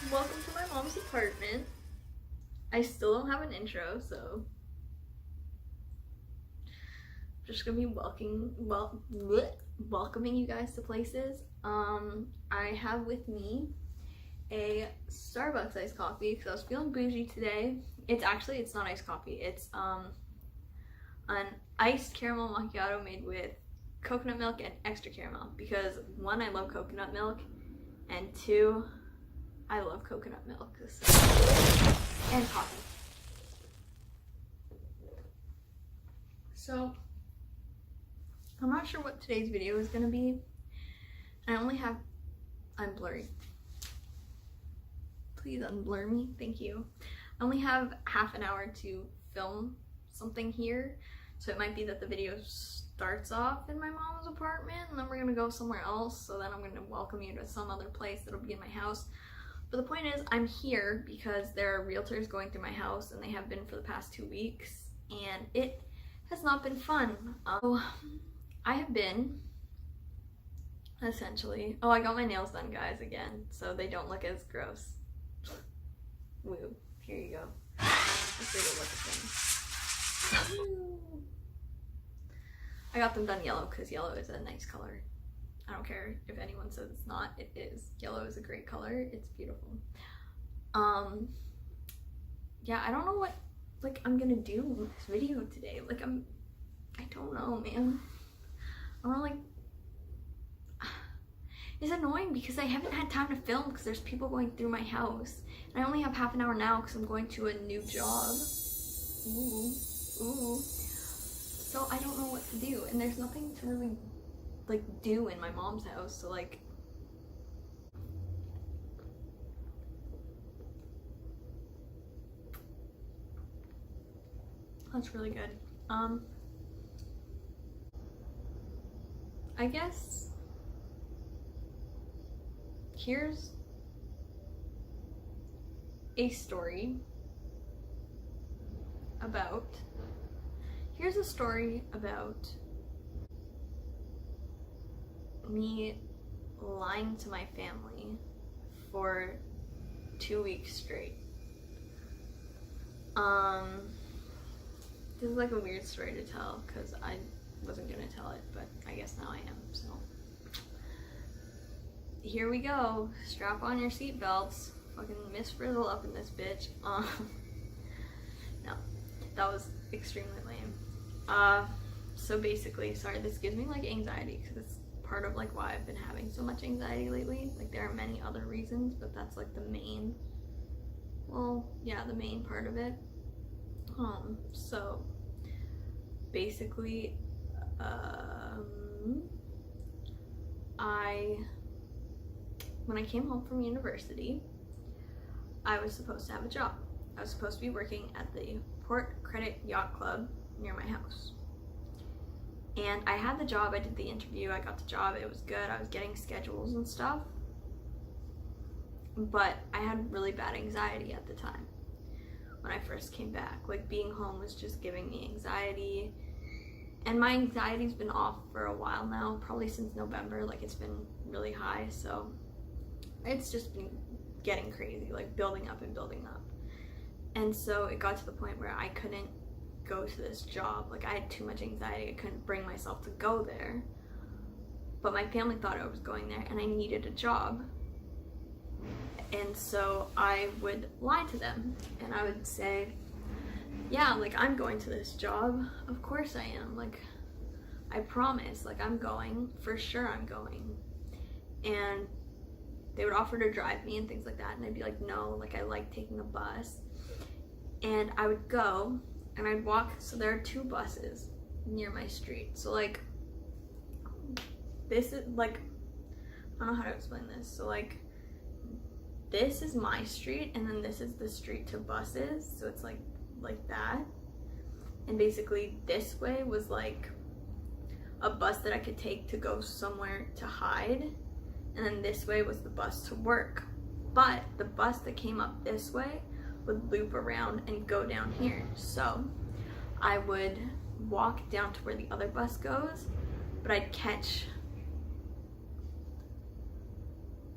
Welcome to my mom's apartment. I still don't have an intro, so I'm just gonna be welcoming you guys to places. I have with me a Starbucks iced coffee because I was feeling bougie today. It's not iced coffee. It's an iced caramel macchiato made with coconut milk and extra caramel because one, I love coconut milk, and two, I love coconut milk and coffee. So I'm not sure what today's video is gonna be. I'm blurry. Please unblur me, thank you. I only have half an hour to film something here, so it might be that the video starts off in my mom's apartment and then we're gonna go somewhere else, so then I'm gonna welcome you to some other place that'll be in my house. But the point is, I'm here because there are realtors going through my house, and they have been for the past 2 weeks, and it has not been fun. I have been, essentially, I got my nails done, guys, again, so they don't look as gross. Woo, here you go. Let's take a look at them. Woo. I got them done yellow because yellow is a nice color. I don't care if anyone says it's not, it is. Yellow is a great color, it's beautiful. Yeah, I don't know what, I'm gonna do in this video today. I don't know, man. It's annoying because I haven't had time to film because there's people going through my house. And I only have half an hour now because I'm going to a new job. Ooh. So I don't know what to do, and there's nothing to really do in my mom's house, so that's really good. I guess here's a story about me lying to my family for 2 weeks straight. This is a weird story to tell because I wasn't gonna tell it, but I guess now I am, so here we go. Strap on your seatbelts. Fucking Miss Frizzle up in this bitch. No, that was extremely lame. So basically, sorry, this gives me anxiety because it's part of why I've been having so much anxiety lately. There are many other reasons, but that's the main, the main part of it. So basically, when I came home from university, I was supposed to have a job. I was supposed to be working at the Port Credit Yacht Club near my house. And I had the job, I did the interview, I got the job, it was good, I was getting schedules and stuff. But I had really bad anxiety at the time when I first came back. Being home was just giving me anxiety. And my anxiety's been off for a while now, probably since November. It's been really high, so it's just been getting crazy, building up and building up. And so it got to the point where I couldn't go to this job. I had too much anxiety, I couldn't bring myself to go there. But my family thought I was going there and I needed a job. And so I would lie to them and I would say, yeah, I'm going to this job. Of course I am. I promise, I'm going. For sure I'm going. And they would offer to drive me and things like that. And I'd be like, no, I like taking a bus. And I would go and I'd walk. So there are 2 buses near my street. So this is I don't know how to explain this. So this is my street and then this is the street to buses. So it's like that. And basically this way was a bus that I could take to go somewhere to hide. And then this way was the bus to work. But the bus that came up this way would loop around and go down here. So I would walk down to where the other bus goes, but I'd catch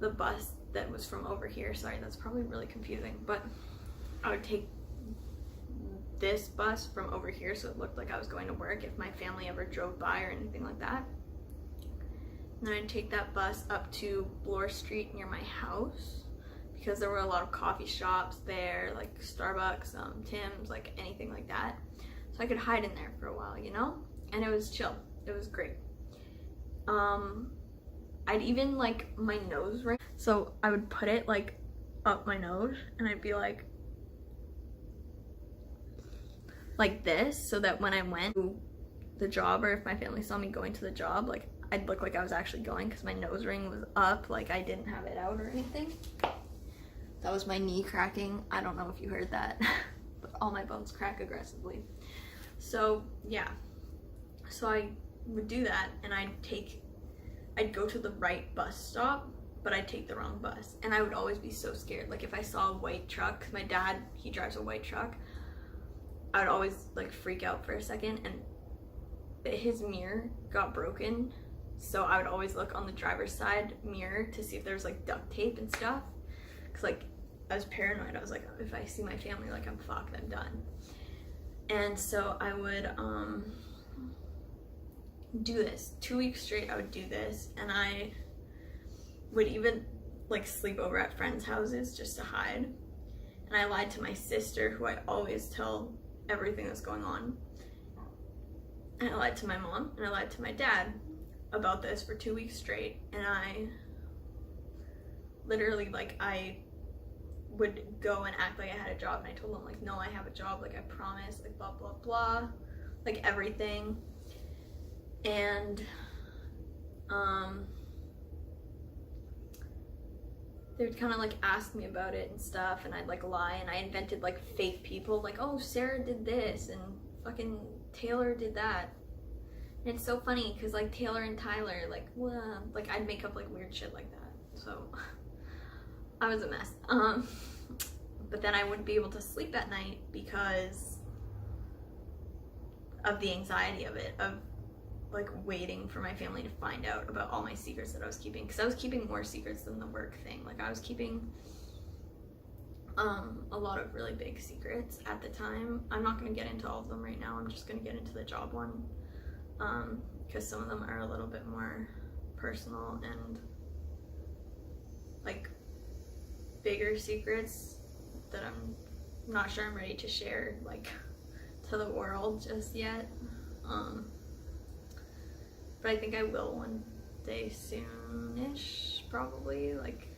the bus that was from over here. Sorry, that's probably really confusing, but I would take this bus from over here so it looked like I was going to work if my family ever drove by or anything like that. And then I'd take that bus up to Bloor Street near my house, because there were a lot of coffee shops there, like Starbucks, Tim's, like anything like that. So I could hide in there for a while, you know? And it was chill. It was great. I'd even like my nose ring. So I would put it like up my nose and I'd be like this, so that when I went to the job, or if my family saw me going to the job, like I'd look like I was actually going, because my nose ring was up, like I didn't have it out or anything. That was my knee cracking. I don't know if you heard that, but all my bones crack aggressively. So yeah, so I would do that, and I'd go to the right bus stop, but I'd take the wrong bus. And I would always be so scared. Like if I saw a white truck, 'cause my dad, he drives a white truck, I would always like freak out for a second, and his mirror got broken. So I would always look on the driver's side mirror to see if there was like duct tape and stuff. 'Cause like I was paranoid. I was like, if I see my family, like I'm fucked, I'm done. And so I would do this 2 weeks straight. I would do this, and I would even like sleep over at friends' houses just to hide. And I lied to my sister, who I always tell everything that's going on. And I lied to my mom, and I lied to my dad about this for 2 weeks straight. And I literally, like, I would go and act like I had a job, and I told them like, no, I have a job, like I promise, like blah blah blah, like everything. And they would kind of like ask me about it and stuff, and I'd like lie, and I invented like fake people, like, oh, Sarah did this and fucking Taylor did that. And it's so funny because like Taylor and Tyler, like, well, like I'd make up like weird shit like that. So I was a mess. But then I wouldn't be able to sleep at night because of the anxiety of it, of like waiting for my family to find out about all my secrets that I was keeping, because I was keeping more secrets than the work thing. Like I was keeping a lot of really big secrets at the time. I'm not going to get into all of them right now. I'm just going to get into the job one, because some of them are a little bit more personal and like bigger secrets that I'm not sure I'm ready to share like to the world just yet. But I think I will one day soonish, probably. Like,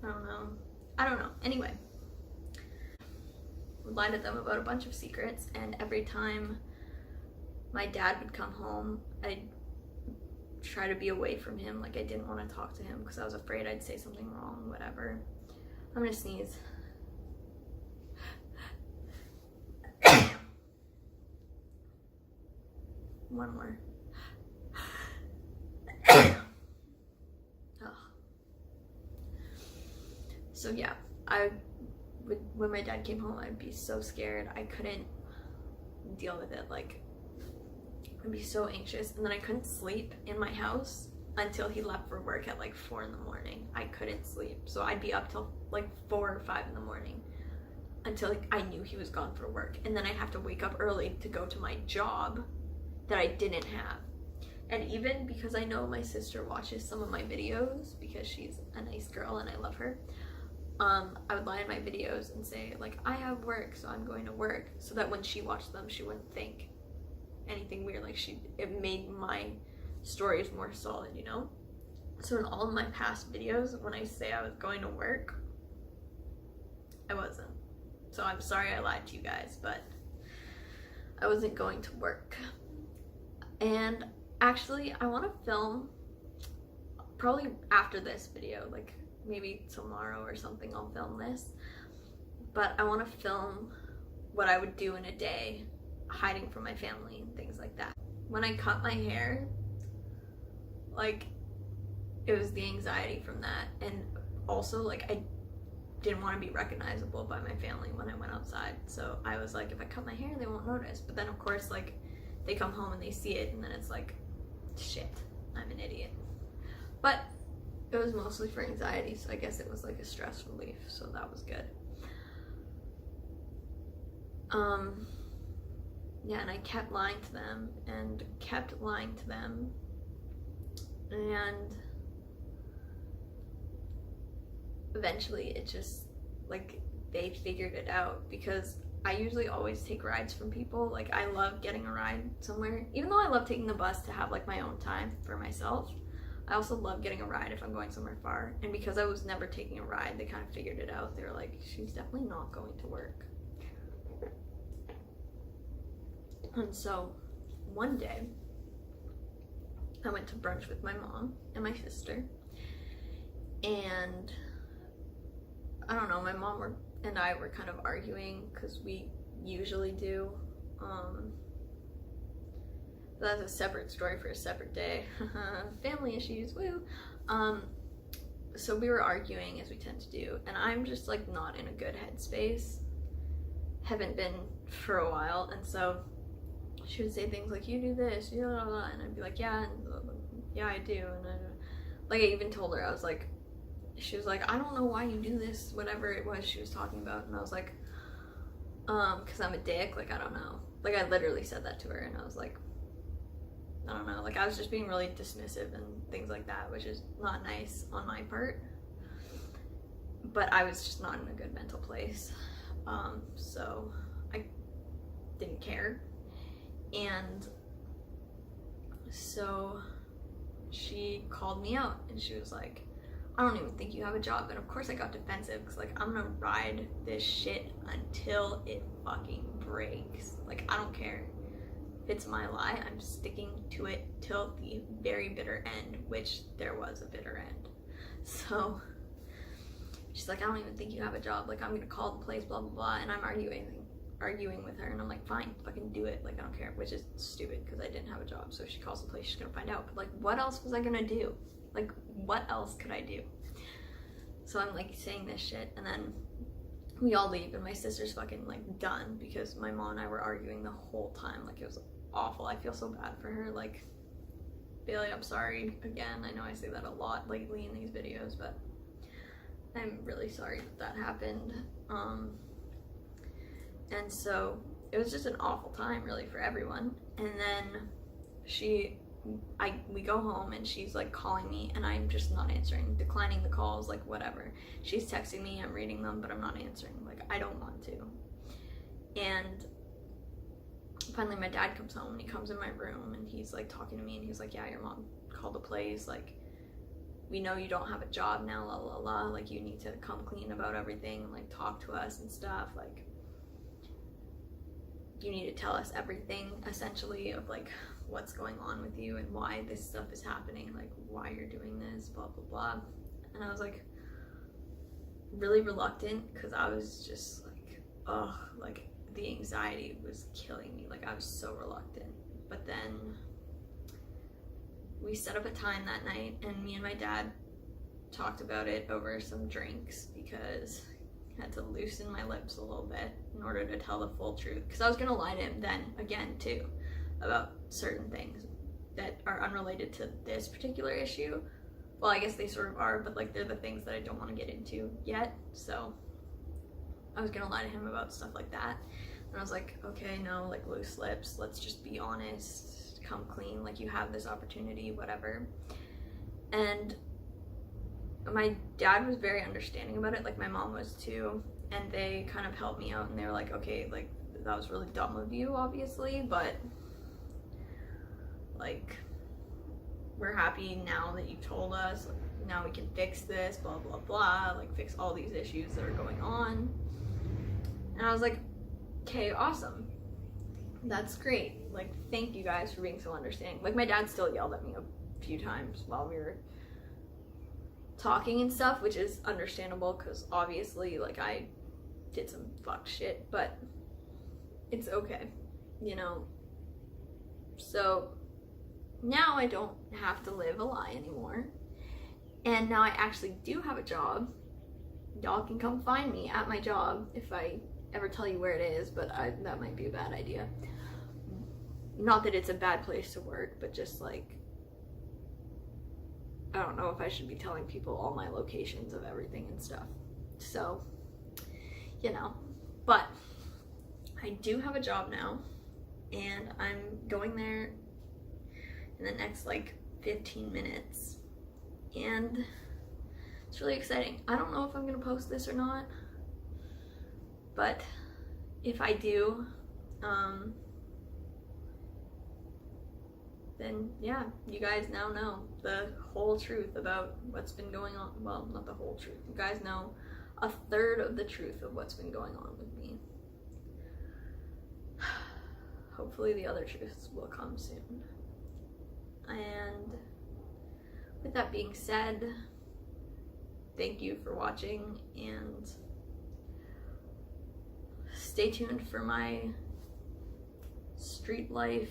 I don't know. Anyway, I lied to them about a bunch of secrets, and every time my dad would come home, I'd try to be away from him. Like I didn't want to talk to him because I was afraid I'd say something wrong, whatever. I'm gonna sneeze. One more. Oh. So yeah, when my dad came home, I'd be so scared. I couldn't deal with it. Like, I'd be so anxious, and then I couldn't sleep in my house until he left for work at like 4 in the morning. I couldn't sleep, so I'd be up till like 4 or 5 in the morning until like I knew he was gone for work, and then I'd have to wake up early to go to my job that I didn't have. And even because I know my sister watches some of my videos, because she's a nice girl and I love her, I would lie in my videos and say like, I have work, so I'm going to work, so that when she watched them, she wouldn't think anything weird. Like it made my stories more solid, you know? So in all of my past videos, when I say I was going to work, I wasn't. So I'm sorry I lied to you guys, but I wasn't going to work. And actually, I want to film, probably after this video, like maybe tomorrow or something, I'll film this. But I want to film what I would do in a day, hiding from my family and things like that. When I cut my hair, like, it was the anxiety from that. And also, like, I didn't want to be recognizable by my family when I went outside. So I was like, if I cut my hair, they won't notice. But then, of course, like, they come home and they see it, and then it's like, shit, I'm an idiot. But it was mostly for anxiety, so I guess it was like a stress relief, so that was good. Yeah, and I kept lying to them and kept lying to them, and eventually it just, like, they figured it out, because I usually always take rides from people. Like, I love getting a ride somewhere, even though I love taking the bus to have like my own time for myself. I also love getting a ride if I'm going somewhere far, and because I was never taking a ride, they kind of figured it out. They were like, she's definitely not going to work. And so one day I went to brunch with my mom and my sister, and I don't know, my mom and I were kind of arguing, because we usually do. That's a separate story for a separate day. Family issues, woo. So we were arguing, as we tend to do, and I'm just like not in a good headspace. Haven't been for a while, and so she would say things like, you do this, you blah, blah, blah, and I'd be like, yeah, and yeah, I do. And I even told her, I was like, she was like, I don't know why you do this, whatever it was she was talking about. And I was like, because I'm a dick, like, I don't know. Like, I literally said that to her, and I was like, I don't know, like, I was just being really dismissive and things like that, which is not nice on my part. But I was just not in a good mental place. So I didn't care. And so she called me out, and she was like, I don't even think you have a job. And of course I got defensive, because like, I'm gonna ride this shit until it fucking breaks. Like, I don't care. If it's my lie, I'm sticking to it till the very bitter end, which there was a bitter end. So she's like, I don't even think you have a job. Like, I'm gonna call the place, blah, blah, blah. And I'm arguing with her, and I'm like, fine, fucking do it. Like, I don't care, which is stupid, because I didn't have a job. So if she calls the place, she's gonna find out. But like, what else was I gonna do? Like, what else could I do? So I'm like saying this shit, and then we all leave, and my sister's fucking like done, because my mom and I were arguing the whole time. Like, it was awful. I feel so bad for her. Like, Bailey, I'm sorry again. I know I say that a lot lately in these videos, but I'm really sorry that happened. And so it was just an awful time, really, for everyone. And then we go home, and she's like calling me, and I'm just not answering, declining the calls, like whatever. She's texting me, I'm reading them, but I'm not answering. Like, I don't want to. And finally my dad comes home, and he comes in my room, and he's like talking to me, and he's like, yeah, your mom called the place, like, we know you don't have a job now, la la la, like, you need to come clean about everything, and like talk to us and stuff, like, you need to tell us everything, essentially, of like what's going on with you and why this stuff is happening, like why you're doing this, blah blah blah. And I was like really reluctant, because I was just like, ugh, like the anxiety was killing me. Like, I was so reluctant. But then we set up a time that night, and me and my dad talked about it over some drinks, because I had to loosen my lips a little bit in order to tell the full truth, because I was gonna lie to him then again too about certain things that are unrelated to this particular issue. Well, I guess they sort of are, but like, they're the things that I don't want to get into yet. So I was gonna lie to him about stuff like that, and I was like, okay, no, like, loose lips, let's just be honest, come clean, like, you have this opportunity, whatever. And my dad was very understanding about it, like my mom was too, and they kind of helped me out, and they were like, okay, like, that was really dumb of you, obviously, but like, we're happy now that you told us, like, now we can fix this, blah blah blah, like, fix all these issues that are going on. And I was like, okay, awesome, that's great, like, thank you guys for being so understanding. Like, my dad still yelled at me a few times while we were talking and stuff, which is understandable, because obviously, like, I did some fuck shit, but it's okay, you know. So now I don't have to live a lie anymore, and now I actually do have a job. Y'all can come find me at my job if I ever tell you where it is, but that might be a bad idea. Not that it's a bad place to work, but just like, I don't know if I should be telling people all my locations of everything and stuff. So, you know, but I do have a job now, and I'm going there in the next like 15 minutes, and it's really exciting. I don't know if I'm gonna post this or not, but if I do, then yeah, you guys now know the whole truth about what's been going on. Well, not the whole truth. You guys know a third of the truth of what's been going on with me. Hopefully the other truths will come soon. And with that being said, thank you for watching, and stay tuned for my street life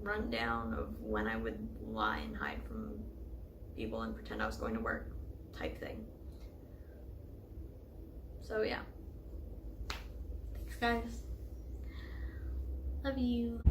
rundown of when I would lie and hide from people and pretend I was going to work type thing. So yeah. Thanks guys. Love you.